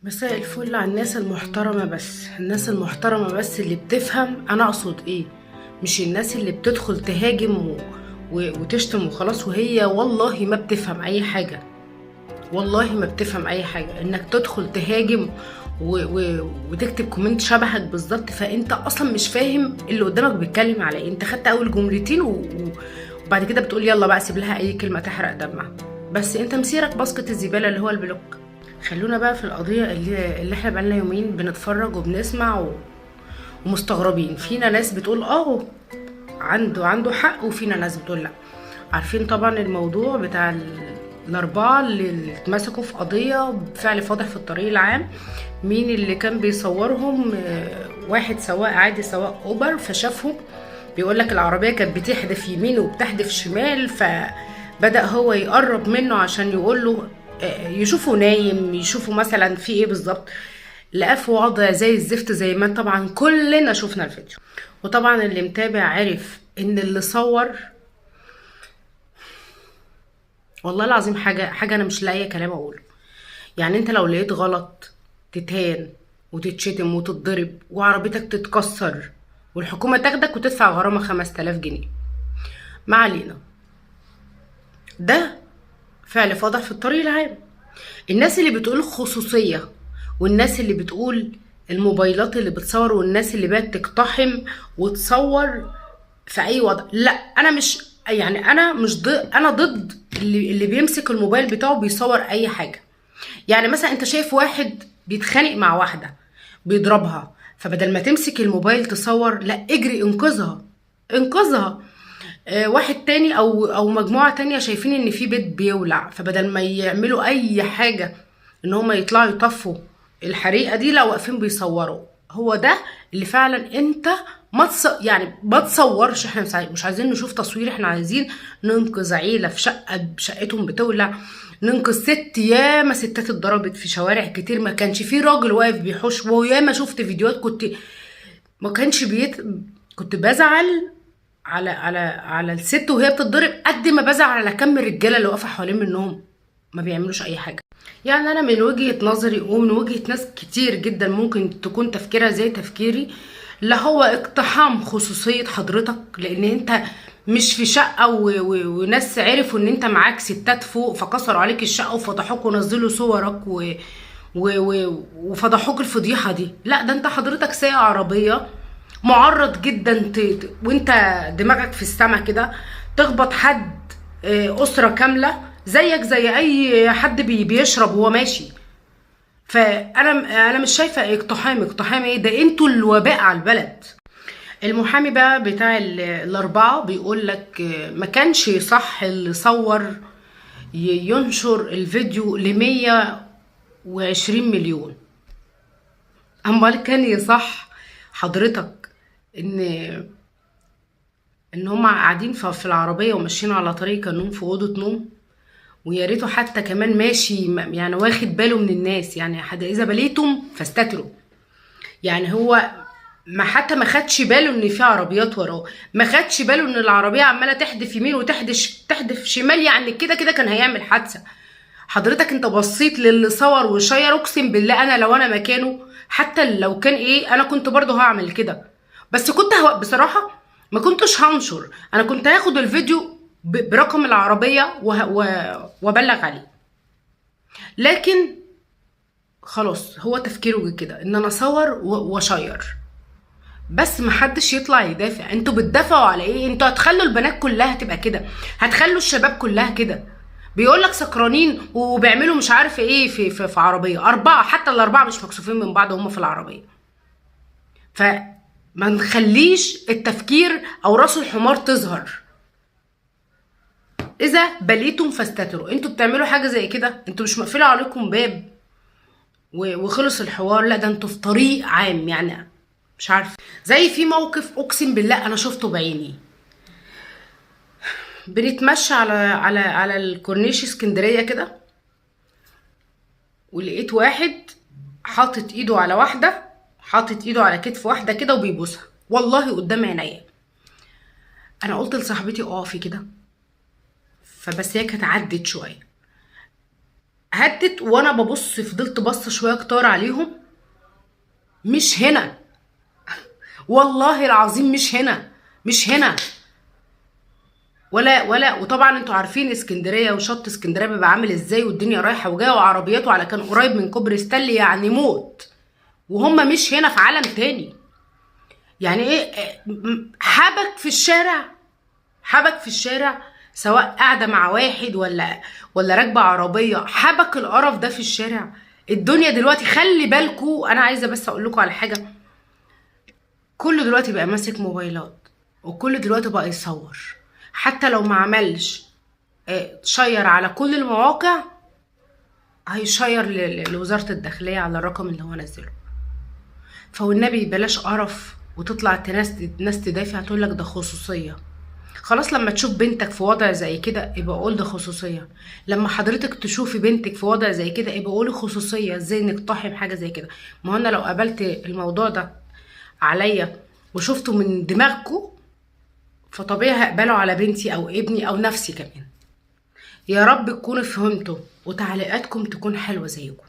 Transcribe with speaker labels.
Speaker 1: مساء الفل على الناس المحترمة، بس الناس المحترمة بس اللي بتفهم أنا أقصد إيه. مش الناس اللي بتدخل تهاجم وتشتم وخلاص، وهي والله ما بتفهم أي حاجة. والله ما بتفهم أي حاجة. إنك تدخل تهاجم وتكتب كومنت شبهك بالظبط، فأنت أصلا مش فاهم اللي قدامك بيتكلم على إيه. أنت خدت أول جملتين وبعد كده بتقول يلا بقى سيب لها أي كلمة تحرق دمها. بس أنت مسيرك باسكت الزبالة اللي هو البلوك. خلونا بقى في القضية اللي احنا بقالنا يومين بنتفرج وبنسمع ومستغربين. فينا ناس بتقول عنده حق، وفينا ناس بتقول لا. عارفين طبعا الموضوع بتاع الأربعة اللي اتمسكوا في قضية بفعل فاضح في الطريق العام. مين اللي كان بيصورهم؟ واحد سواق عادي، سواق أوبر، فشافهم بيقول لك العربية كانت بتحدف يمين وبتحدف شمال، فبدأ هو يقرب منه عشان يقول له يشوفه نايم، يشوفه مثلا في ايه بالظبط. لقاه في وضع زي الزفت، زي ما طبعا كلنا شفنا الفيديو. وطبعا اللي متابع عرف ان اللي صور، والله العظيم حاجه انا مش لاقيه كلام اقوله. يعني انت لو لقيت غلط تتهان وتتشتم وتتضرب وعربيتك تتكسر والحكومه تاخدك وتدفع غرامه 5000 جنيه، ما علينا. ده فعل فاضح في الطريق العام. الناس اللي بتقول خصوصية، والناس اللي بتقول الموبايلات اللي بتصور، والناس اللي بقت تقتحم وتصور في اي وضع، لا انا مش، يعني انا مش ضد، انا ضد اللي بيمسك الموبايل بتاعه بيصور اي حاجة. يعني مثلا انت شايف واحد بيتخانق مع واحدة بيضربها، فبدل ما تمسك الموبايل تصور، لا اجري انقذها، انقذها. واحد تاني او مجموعة تانية شايفين ان في بيت بيولع، فبدل ما يعملوا اي حاجة ان هم يطلعوا يطفوا الحريقة دي، لا واقفين بيصوروا. هو ده اللي فعلا انت يعني ما تصورش. احنا مش عايزين نشوف تصوير، احنا عايزين ننقذ عيلة في شقتهم بتولع، ننقذ ست. ياما ستات اتضربت في شوارع كتير ما كانش في راجل واقف بيحوش. وياما شفت فيديوهات ما كانش كنت بزعل على الست وهي بتتضرب قد ما بزعل على كم الرجاله اللي واقفه حوالين منهم ما بيعملوش اي حاجه. يعني انا من وجهه نظري ومن وجهه ناس كتير جدا ممكن تكون تفكيرها زي تفكيري، لا هو اقتحام خصوصيه حضرتك، لان انت مش في شقه وناس عرفوا ان انت معاك ستات فوق فكسروا عليك الشقه وفضحوك ونزلوا صورك وفضحوك الفضيحه دي. لا ده انت حضرتك سايق عربيه معرض جدا وانت دماغك في السما كده تخبط حد، اسره كامله زيك زي اي حد بيشرب وهو ماشي. فانا مش شايفه اقتحام ايه ده، انتوا الوباء على البلد. المحامي بقى بتاع الاربعه بيقول لك ما كانش صح اللي صور ينشر الفيديو ل120 مليون. امال كان يصح حضرتك ان هم قاعدين في العربيه وماشيين على طريق النوم في اوضه نوم، ويا ريته حتى كمان ماشي يعني واخد باله من الناس. يعني حتى اذا بليتم فاستتروا. يعني هو ما خدش باله ان في عربيات وراه، ما خدش باله ان العربيه عماله تحدف يمين وتحدف شمال، يعني كده كده كان هيعمل حادثه. حضرتك انت بصيت للي صور وشير، اقسم بالله انا لو انا مكانه حتى لو كان ايه انا كنت برضه هعمل كده. بس كنت بصراحه ما كنتش هنشر، انا كنت هاخد الفيديو برقم العربيه وابلغ عليه. لكن خلاص هو تفكيره كده ان انا اصور واشير، بس محدش يطلع يدافع. انتوا بتدافعوا على ايه؟ انتوا هتخلوا البنات كلها تبقى كده، هتخلوا الشباب كلها كده. بيقولك سكرانين وبيعملوا مش عارف ايه في عربيه اربعه، حتى الاربعه مش مكسوفين من بعض وهم في العربيه. فما نخليش التفكير او راس الحمار تظهر. اذا بليتم فاستتروا. انتوا بتعملوا حاجه زي كده، انتوا مش مقفله عليكم باب وخلص الحوار، لا ده انتوا في طريق عام. يعني مش عارف، زي في موقف اقسم بالله انا شفته بعيني. بنتمشى على الكورنيش اسكندريه كده، ولقيت واحد حاطط ايده على واحده، حاطط ايده على كتف واحده كده وبيبوسها، والله قدام عينيا. انا قلت لصاحبتي اقفي كده، فبس هي كانت عدت شويه. هدت وانا ببص، فضلت بص شويه كتار عليهم. مش هنا، والله العظيم مش هنا، مش هنا. ولا وطبعا انتوا عارفين اسكندريه وشط اسكندريه بيبقى عامل ازاي، والدنيا رايحه وجايه وعربياته على كان قريب من كوبري ستانلي يعني موت. وهم مش هنا، في عالم تاني. يعني ايه؟ حبك في الشارع، حبك في الشارع، سواء قاعده مع واحد ولا راكبه عربيه، حبك القرف ده في الشارع. الدنيا دلوقتي خلي بالكو، انا عايزه بس اقول لكم على حاجه. كله دلوقتي بقى ماسك موبايلات، وكله دلوقتي بقى يصور. حتى لو ما عملش شير على كل المواقع، هيشير لوزارة الداخلية على الرقم اللي هو نزله. فوالنبي بلاش قرف، وتطلع ناس تدافع تقول لك ده خصوصية. خلاص، لما تشوف بنتك في وضع زي كده يبقى قول ده خصوصية. لما حضرتك تشوفي بنتك في وضع زي كده يبقى قولي خصوصية. ازاي نقتحم حاجة زي كده؟ ما هو انا لو قابلت الموضوع ده عليا وشفته من دماغكو، فطبيعي هقبله على بنتي او ابني او نفسي كمان. يا رب تكونوا فهمتوا وتعليقاتكم تكون حلوة زيكم.